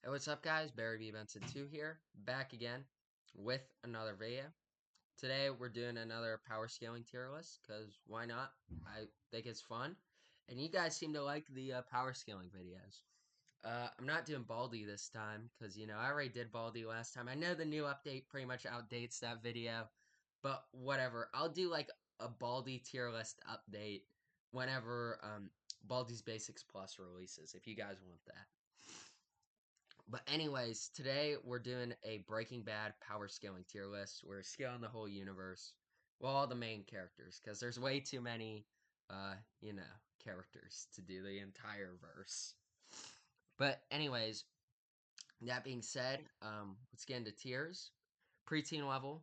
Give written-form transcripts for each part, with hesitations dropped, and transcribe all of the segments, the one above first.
Hey, what's up, guys? Barry B. Benson 2 here, back again with another video. Today, we're doing another power scaling tier list, because why not? I think it's fun. And you guys seem to like the power scaling videos. I'm not doing Baldy this time, because, I already did Baldy last time. I know the new update pretty much outdates that video, but whatever. I'll do, like, a Baldy tier list update whenever Baldi's Basics Plus releases, if you guys want that. But anyways, today we're doing a Breaking Bad power scaling tier list. We're scaling the whole universe. Well, all the main characters, because there's way too many, characters to do the entire verse. But anyways, that being said, let's get into tiers. Preteen level.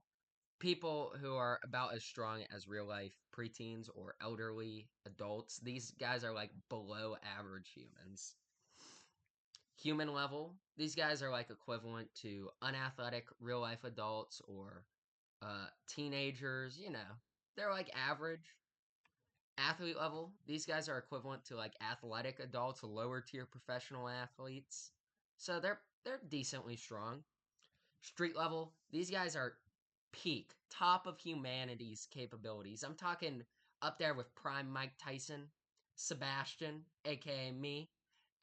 People who are about as strong as real life preteens or elderly adults. These guys are like below average humans. Human level, these guys are like equivalent to unathletic real life adults or teenagers, they're like average. Athlete level, these guys are equivalent to like athletic adults, lower tier professional athletes. So they're decently strong. Street level, these guys are peak, top of humanity's capabilities. I'm talking up there with prime Mike Tyson, Sebastian, aka me,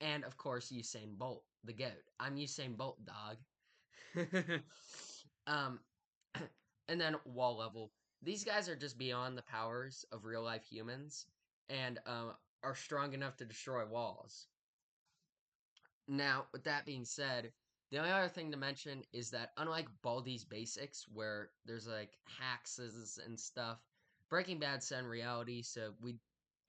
and of course Usain Bolt, the GOAT. I'm Usain Bolt, dog. um, and then wall level. These guys are just beyond the powers of real life humans and are strong enough to destroy walls. Now, with that being said, the only other thing to mention is that unlike Baldi's Basics, where there's like hacks and stuff, Breaking Bad's set in reality, so we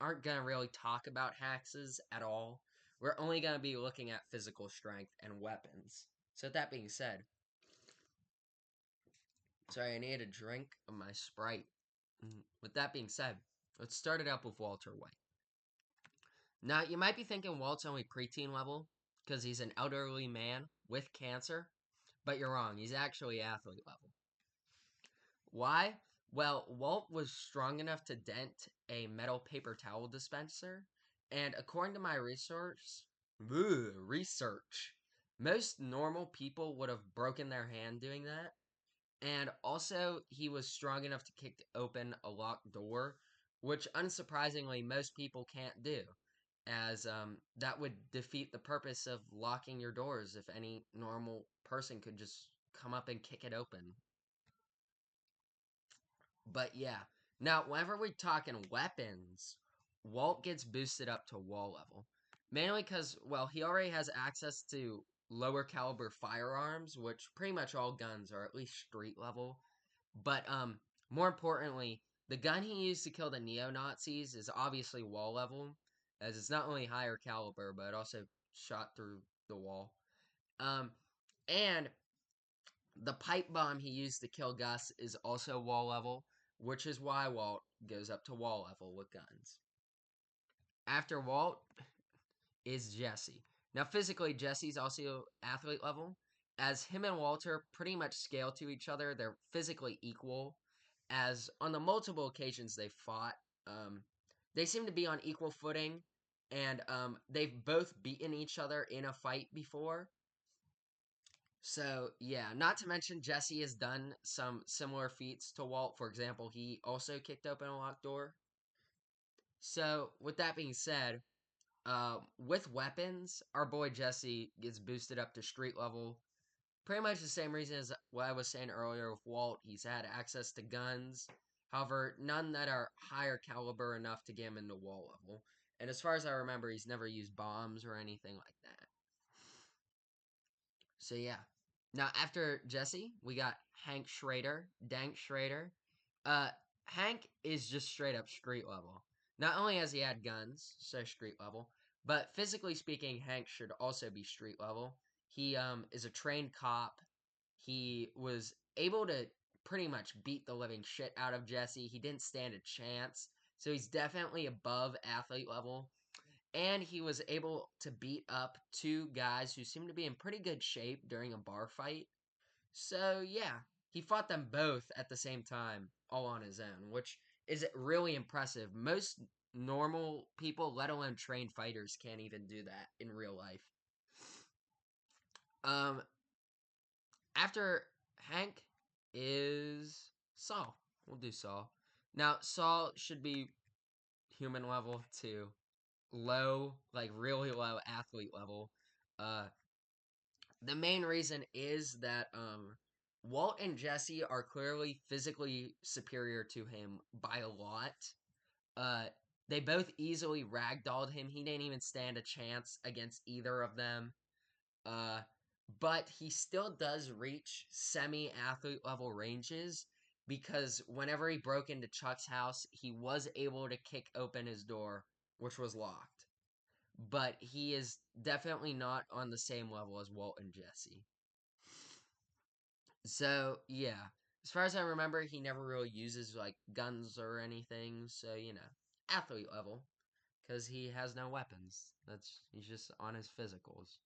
aren't going to really talk about hacks at all. We're only going to be looking at physical strength and weapons. So, with that being said, sorry, I need a drink of my Sprite. With that being said, let's start it up with Walter White. Now, you might be thinking Walt's only preteen level because he's an elderly man with cancer, but you're wrong. He's actually athlete level. Why? Well, Walt was strong enough to dent a metal paper towel dispenser, and according to my research, most normal people would have broken their hand doing that. And also, he was strong enough to kick open a locked door, which unsurprisingly most people can't do, as that would defeat the purpose of locking your doors if any normal person could just come up and kick it open. But yeah, now whenever we're talking weapons, Walt gets boosted up to wall level. Mainly because, well, he already has access to lower caliber firearms, which pretty much all guns are at least street level. But more importantly, the gun he used to kill the neo-Nazis is obviously wall level, as it's not only higher caliber, but it also shot through the wall. And the pipe bomb he used to kill Gus is also wall level, which is why Walt goes up to wall level with guns. After Walt is Jesse. Now, physically, Jesse's also athlete level. As him and Walter pretty much scale to each other, they're physically equal. As on the multiple occasions they fought, they seem to be on equal footing, and they've both beaten each other in a fight before. So, yeah, not to mention Jesse has done some similar feats to Walt. For example, he also kicked open a locked door. So, with that being said, with weapons, our boy Jesse gets boosted up to street level. Pretty much the same reason as what I was saying earlier with Walt. He's had access to guns. However, none that are higher caliber enough to get him into wall level. And as far as I remember, he's never used bombs or anything like that. So yeah. Now after Jesse, we got Hank Schrader, Dank Schrader. Hank is just straight up street level. Not only has he had guns, so street level, but physically speaking, Hank should also be street level. He is a trained cop. He was able to pretty much beat the living shit out of Jesse. He didn't stand a chance. So he's definitely above athlete level. And he was able to beat up two guys who seemed to be in pretty good shape during a bar fight. So, yeah, he fought them both at the same time, all on his own, which is really impressive. Most normal people, let alone trained fighters, can't even do that in real life. Um, after Hank is Saul. We'll do Saul. Now, Saul should be human level to low, like really low athlete level. Uh, the main reason is that Walt and Jesse are clearly physically superior to him by a lot. Uh, they both easily ragdolled him. He didn't even stand a chance against either of them. Uh, but he still does reach semi-athlete level ranges because whenever he broke into Chuck's house, he was able to kick open his door, which was locked. But he is definitely not on the same level as Walt and Jesse. So, yeah. As far as I remember, he never really uses, like, guns or anything. So, athlete level. Because he has no weapons. He's just on his physicals.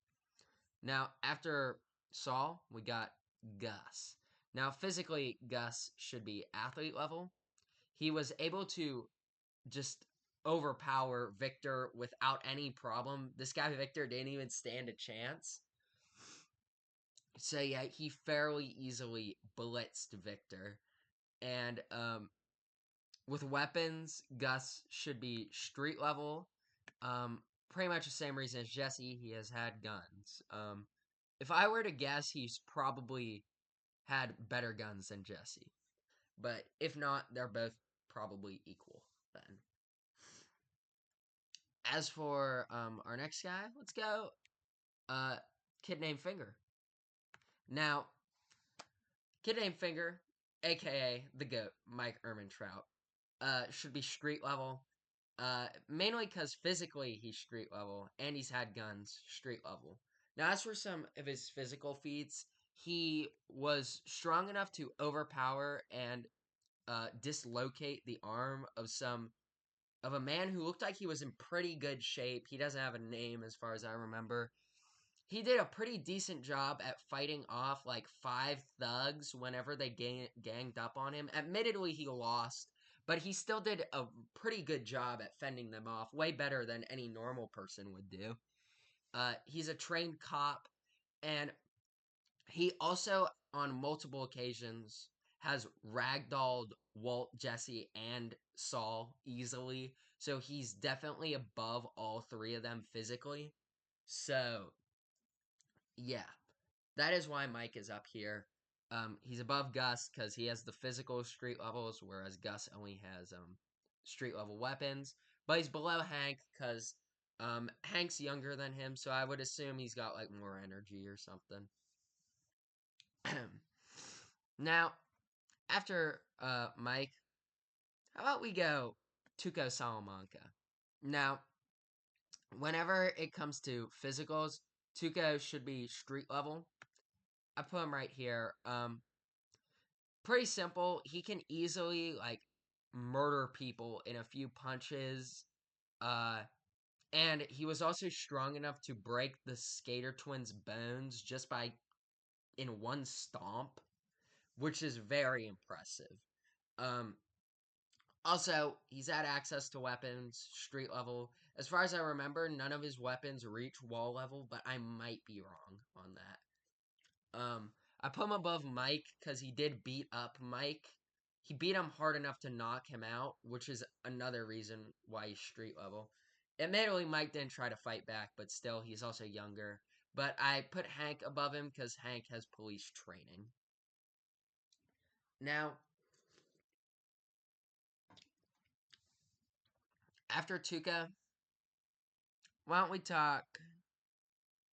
Now, after Saul, we got Gus. Now, physically, Gus should be athlete level. He was able to just overpower Victor without any problem. This guy, Victor, didn't even stand a chance. So, yeah, he fairly easily blitzed Victor. And with weapons, Gus should be street level. Pretty much the same reason as Jesse. He has had guns. If I were to guess, he's probably had better guns than Jesse. But if not, they're both probably equal then. As for our next guy, let's go kid named Finger. Now, kid named Finger, aka the GOAT, Mike Ehrmantraut, should be street level. Mainly because physically he's street level and he's had guns street level. Now, as for some of his physical feats, he was strong enough to overpower and dislocate the arm of a man who looked like he was in pretty good shape. He doesn't have a name as far as I remember. He did a pretty decent job at fighting off like 5 thugs whenever they ganged up on him. Admittedly, he lost, but he still did a pretty good job at fending them off, way better than any normal person would do. He's a trained cop, and he also, on multiple occasions, has ragdolled Walt, Jesse, and Saul easily. So he's definitely above all three of them physically. So, yeah, that is why Mike is up here. He's above Gus because he has the physical street levels, whereas Gus only has street level weapons. But he's below Hank because Hank's younger than him, so I would assume he's got like more energy or something. Now, after Mike, how about we go Tuco Salamanca? Now, whenever it comes to physicals, Tuco should be street level. I put him right here. Pretty simple. He can easily like murder people in a few punches. Uh, and he was also strong enough to break the Skater twins' bones just by in one stomp, which is very impressive. Um, Also, he's had access to weapons, street level. As far as I remember, none of his weapons reach wall level, but I might be wrong on that. I put him above Mike because he did beat up Mike. He beat him hard enough to knock him out, which is another reason why he's street level. Admittedly, Mike didn't try to fight back, but still, he's also younger. But I put Hank above him because Hank has police training. Now, after Tuca, why don't we talk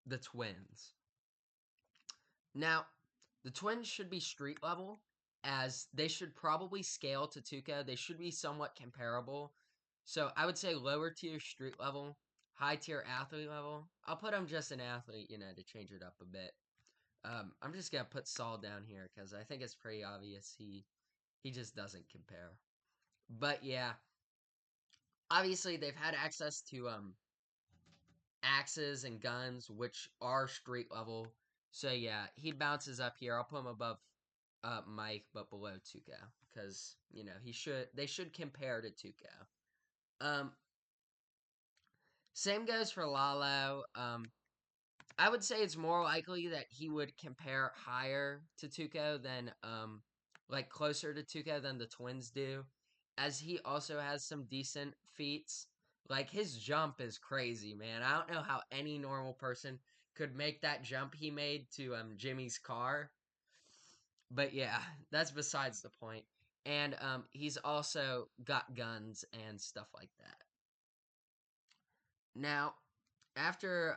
the twins? Now, the twins should be street level, as they should probably scale to Tuca. They should be somewhat comparable. So I would say lower tier street level, high tier athlete level. I'll put him just an athlete, to change it up a bit. I'm just gonna put Saul down here because I think it's pretty obvious he just doesn't compare. But yeah, obviously they've had access to axes and guns, which are street level. So yeah, he bounces up here. I'll put him above Mike, but below Tuco because they should compare to Tuco. Same goes for Lalo. I would say it's more likely that he would compare higher to Tuco than like closer to Tuco than the twins do, as he also has some decent feats. Like his jump is crazy, man. I don't know how any normal person could make that jump he made to Jimmy's car. But yeah, that's besides the point. And he's also got guns and stuff like that. Now, after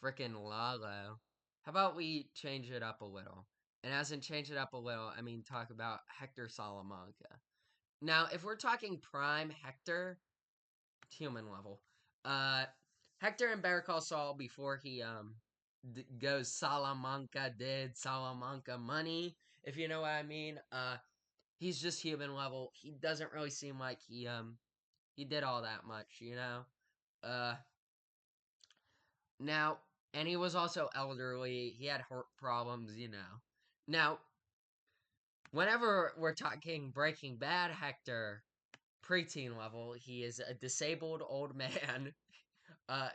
frickin' Lalo. How about we change it up a little? And as in change it up a little, I mean talk about Hector Salamanca. Now, if we're talking prime Hector, human level, uh, Hector in Better Call Saul before he goes Salamanca did Salamanca money, if you know what I mean. He's just human level. He doesn't really seem like he did all that much, you know. Uh, Now, and he was also elderly. He had heart problems, you know. Now, whenever we're talking Breaking Bad Hector, preteen level, he is a disabled old man.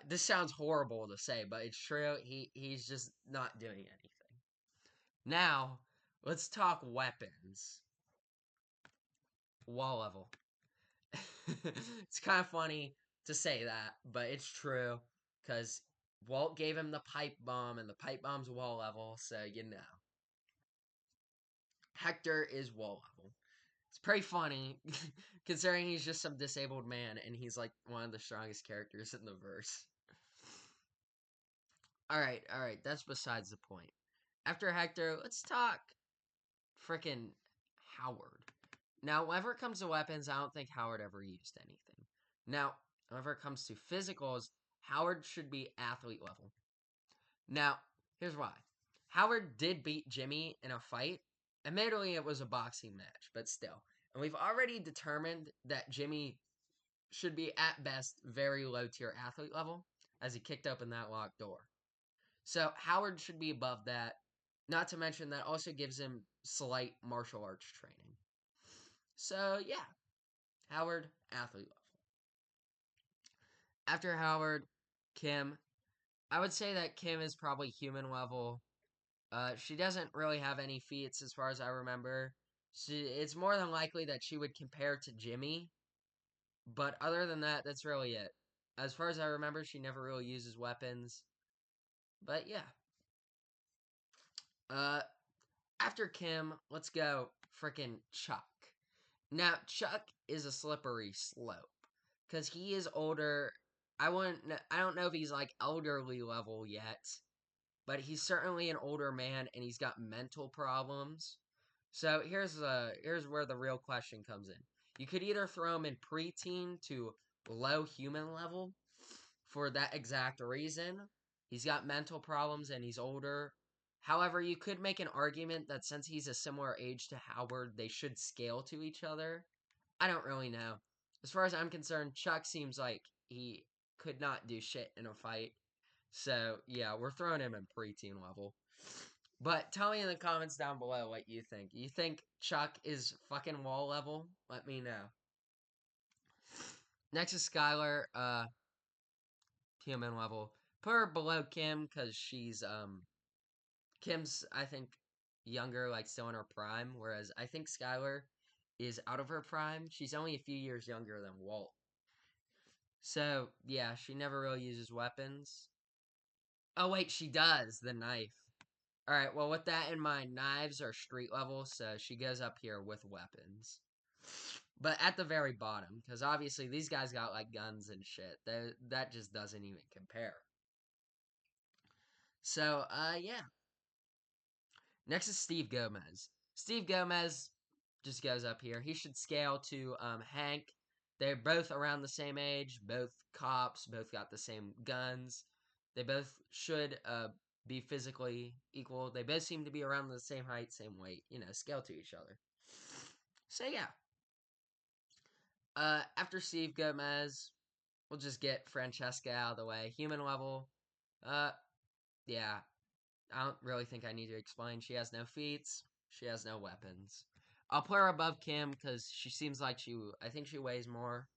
This sounds horrible to say, but it's true. He's just not doing anything. Now, let's talk weapons. Wall level. It's kind of funny to say that, but it's true because Walt gave him the pipe bomb, and the pipe bomb's wall level, so you know. Hector is wall level. It's pretty funny, considering he's just some disabled man, and he's like one of the strongest characters in the verse. All right, that's besides the point. After Hector, let's talk frickin' Howard. Now, whenever it comes to weapons, I don't think Howard ever used anything. Now, whenever it comes to physicals, Howard should be athlete level. Now, here's why. Howard did beat Jimmy in a fight. Admittedly, it was a boxing match, but still. And we've already determined that Jimmy should be, at best, very low tier athlete level, as he kicked open that locked door. So, Howard should be above that. Not to mention that also gives him slight martial arts training. So, yeah, Howard, athlete level. After Howard, Kim. I would say that Kim is probably human level. She doesn't really have any feats as far as I remember. It's more than likely that she would compare to Jimmy, but other than that, that's really it. As far as I remember, she never really uses weapons. But yeah. Uh, After Kim, let's go frickin' Chuck. Now, Chuck is a slippery slope because he is older. I don't know if he's like elderly level yet, but he's certainly an older man and he's got mental problems. So here's where the real question comes in. You could either throw him in preteen to low human level for that exact reason. He's got mental problems and he's older. However, you could make an argument that since he's a similar age to Howard, they should scale to each other. I don't really know. As far as I'm concerned, Chuck seems like he could not do shit in a fight. So, yeah, we're throwing him in preteen level. But tell me in the comments down below what you think. You think Chuck is fucking wall level? Let me know. Next is Skylar, human level. Put her below Kim because Kim's, I think, younger, like still in her prime, whereas I think Skylar is out of her prime. She's only a few years younger than Walt. So, yeah, she never really uses weapons. Oh, wait, she does, the knife. Alright, well, with that in mind, knives are street level, so she goes up here with weapons. But at the very bottom, because obviously these guys got, like, guns and shit. That just doesn't even compare. So, yeah. Next is Steve Gomez. Steve Gomez just goes up here. He should scale to Hank. They're both around the same age, both cops, both got the same guns. They both should be physically equal. They both seem to be around the same height, same weight, scale to each other. So yeah. After Steve Gomez, we'll just get Francesca out of the way. Human level. Uh, yeah, I don't really think I need to explain. She has no feats. She has no weapons. I'll put her above Kim because she seems like I think she weighs more.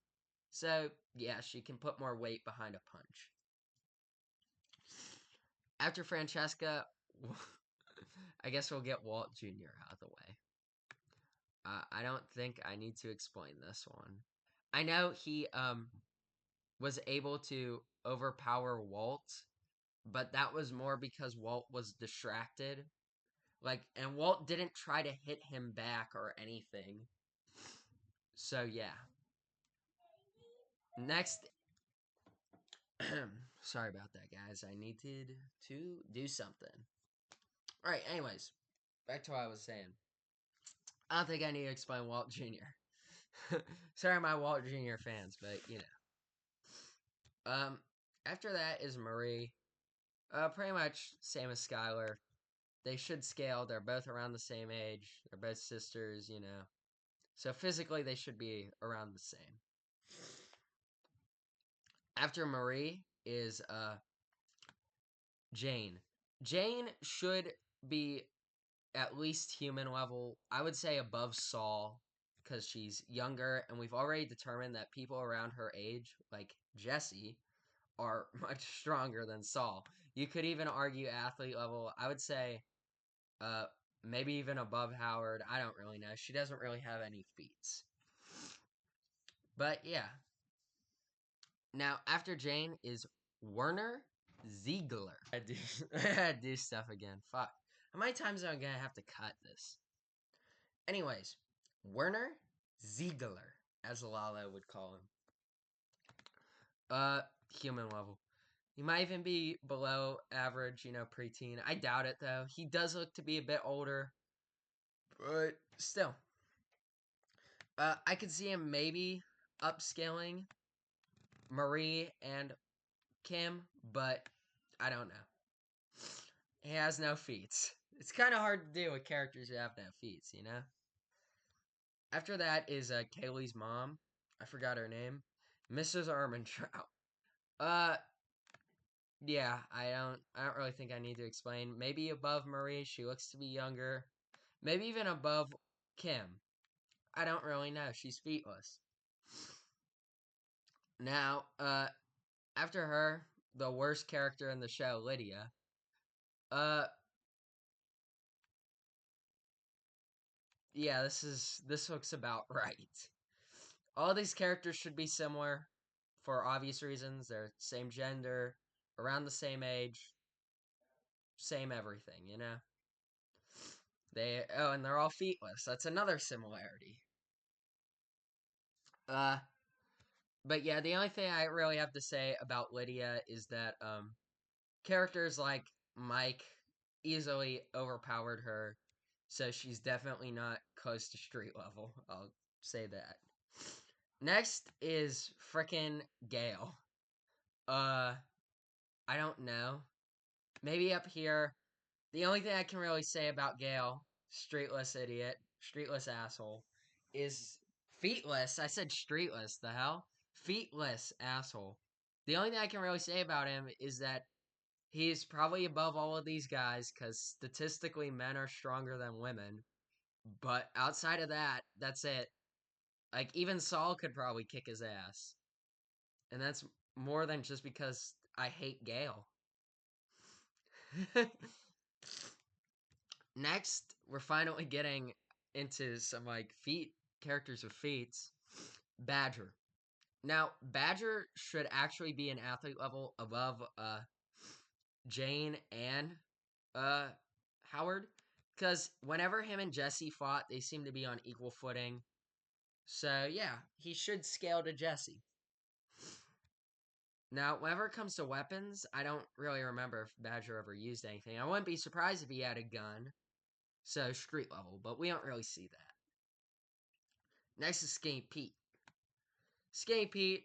So, yeah, she can put more weight behind a punch. After Francesca, I guess we'll get Walt Jr. out of the way. I don't think I need to explain this one. I know he was able to overpower Walt, but that was more because Walt was distracted. And Walt didn't try to hit him back or anything. So yeah. Next, sorry about that, guys. I needed to do something. All right. Anyways, back to what I was saying. I don't think I need to explain Walt Jr. Sorry, my Walt Jr. fans, but you know. After that is Marie. Pretty much same as Skylar. They should scale. They're both around the same age. They're both sisters, you know. So physically, they should be around the same. After Marie is Jane. Jane should be at least human level. I would say above Saul because she's younger, and we've already determined that people around her age, like Jesse, are much stronger than Saul. You could even argue athlete level. I would say uh maybe even above Howard. I don't really know. She doesn't really have any feats. But yeah. Now after Jane is Werner Ziegler. I do stuff again. Fuck. How many times am I gonna have to cut this? Anyways, Werner Ziegler, as Lala would call him. Human level. He might even be below average, you know, preteen. I doubt it though. He does look to be a bit older, but still. I could see him maybe upscaling Marie and Kim, but I don't know. He has no feats. It's kind of hard to do with characters who have no feats, you know? After that is Kaylee's mom. I forgot her name. Mrs. Armentrout. Uh, yeah, I don't really think I need to explain. Maybe above Marie, she looks to be younger. Maybe even above Kim. I don't really know. She's feetless. Now, after her, the worst character in the show, Lydia. Uh, yeah, this looks about right. All these characters should be similar for obvious reasons. They're same gender, around the same age, same everything, you know? And they're all feetless. That's another similarity. Uh but yeah, the only thing I really have to say about Lydia is that characters like Mike easily overpowered her, so she's definitely not close to street level. I'll say that. Next is frickin' Gale. Uh I don't know. Maybe up here. The only thing I can really say about Gale, streetless idiot, streetless asshole, is feetless. I said streetless, the hell? Feetless asshole. The only thing I can really say about him is that he's probably above all of these guys because statistically men are stronger than women. But outside of that, that's it. Like, even Saul could probably kick his ass. And that's more than just because I hate Gale. Next, we're finally getting into some like feat characters with feats. Badger. Now, Badger should actually be an athlete level above Jane and uh Howard. Because whenever him and Jesse fought, they seemed to be on equal footing. So yeah, he should scale to Jesse. Now, whenever it comes to weapons, I don't really remember if Badger ever used anything. I wouldn't be surprised if he had a gun. So street level, but we don't really see that. Next is Skinny Pete. Skinny Pete,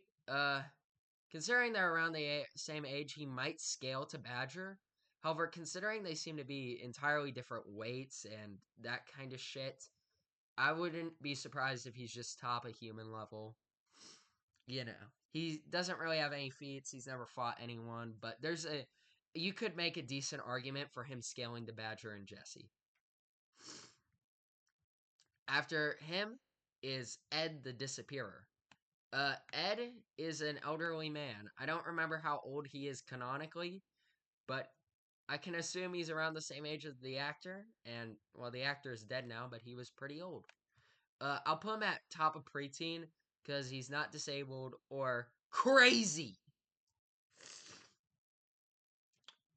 considering they're around the same age, he might scale to Badger. However, considering they seem to be entirely different weights and that kind of shit, I wouldn't be surprised if he's just top of human level. You know, he doesn't really have any feats. He's never fought anyone, but you could make a decent argument for him scaling to Badger and Jesse. After him is Ed the Disappearer. Ed is an elderly man. I don't remember how old he is canonically, but I can assume he's around the same age as the actor, and well, the actor is dead now, but he was pretty old. I'll put him at top of preteen because he's not disabled or crazy.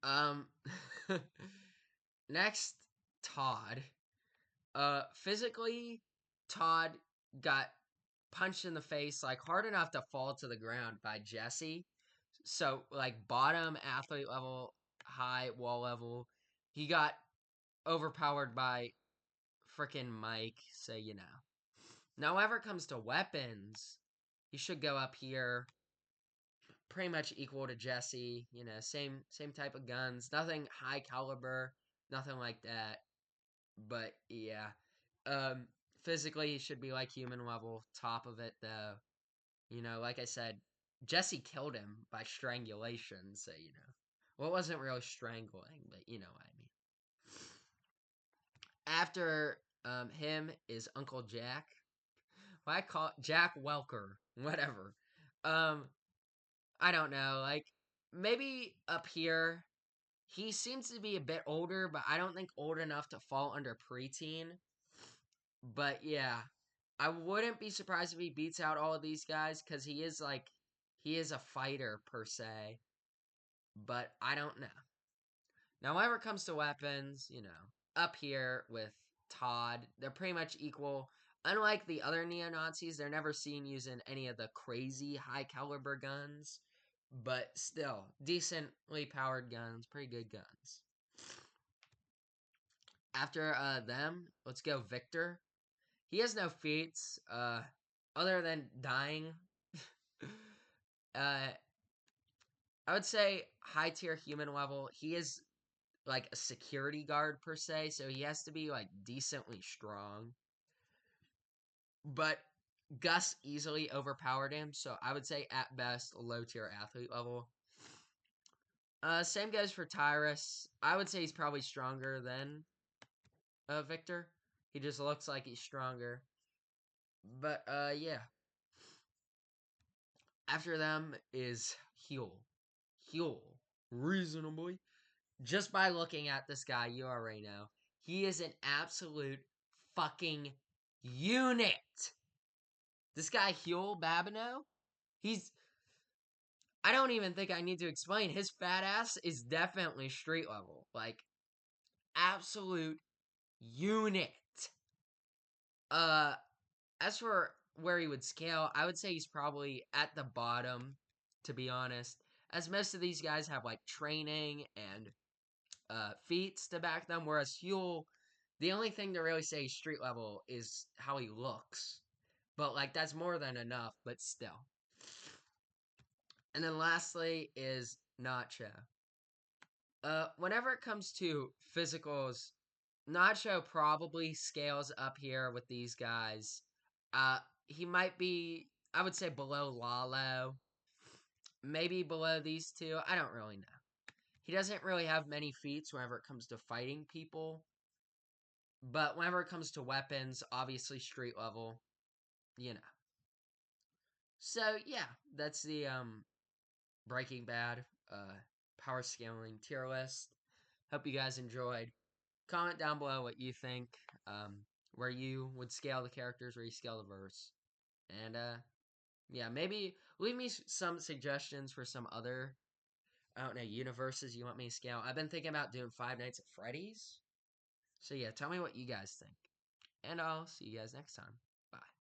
Um, next, Todd. Physically, Todd got punched in the face like hard enough to fall to the ground by Jesse. So like bottom athlete level, high wall level, he got overpowered by frickin' Mike. So you know. Now, whenever it comes to weapons, he should go up here, pretty much equal to Jesse. You know, same type of guns, nothing high caliber, nothing like that. But yeah, um, physically he should be like human level. Top of it though, you know, like I said, Jesse killed him by strangulation. So you know, well, it wasn't really strangling, but you know what I mean. After him is Uncle Jack. Why I call Jack Welker, whatever. Um, I don't know. Like maybe up here, he seems to be a bit older, but I don't think old enough to fall under preteen. But yeah, I wouldn't be surprised if he beats out all of these guys because he is a fighter per se. But I don't know. Now, whenever it comes to weapons, you know, up here with Todd, they're pretty much equal. Unlike the other neo Nazis, they're never seen using any of the crazy high caliber guns, but still decently powered guns, pretty good guns. After them, let's go Victor. He has no feats other than dying. uh, I would say high tier human level. He is like a security guard per se, so he has to be like decently strong. But Gus easily overpowered him, so I would say at best low tier athlete level. Same goes for Tyrus. I would say he's probably stronger than Victor. He just looks like he's stronger. But yeah. After them is Huel. Huel. Reasonably. Just by looking at this guy, you already know. He is an absolute fucking unit. This guy, Huel Babineau, he's. I don't even think I need to explain. His fat ass is definitely street level. Like, absolute unit. Uh, as for where he would scale, I would say he's probably at the bottom, to be honest. As most of these guys have, like, training and feats to back them, whereas Huel, the only thing to really say street level is how he looks. But like that's more than enough, but still. And then lastly is Nacho. Whenever it comes to physicals, Nacho probably scales up here with these guys. He might be, I would say, below Lalo, maybe below these two. I don't really know. He doesn't really have many feats whenever it comes to fighting people. But whenever it comes to weapons, obviously street level, you know. So yeah, that's the Breaking Bad power scaling tier list. Hope you guys enjoyed. Comment down below what you think, where you would scale the characters, where you scale the verse, and yeah, maybe leave me some suggestions for some other I don't know universes you want me to scale. I've been thinking about doing Five Nights at Freddy's. So yeah, tell me what you guys think. And I'll see you guys next time. Bye.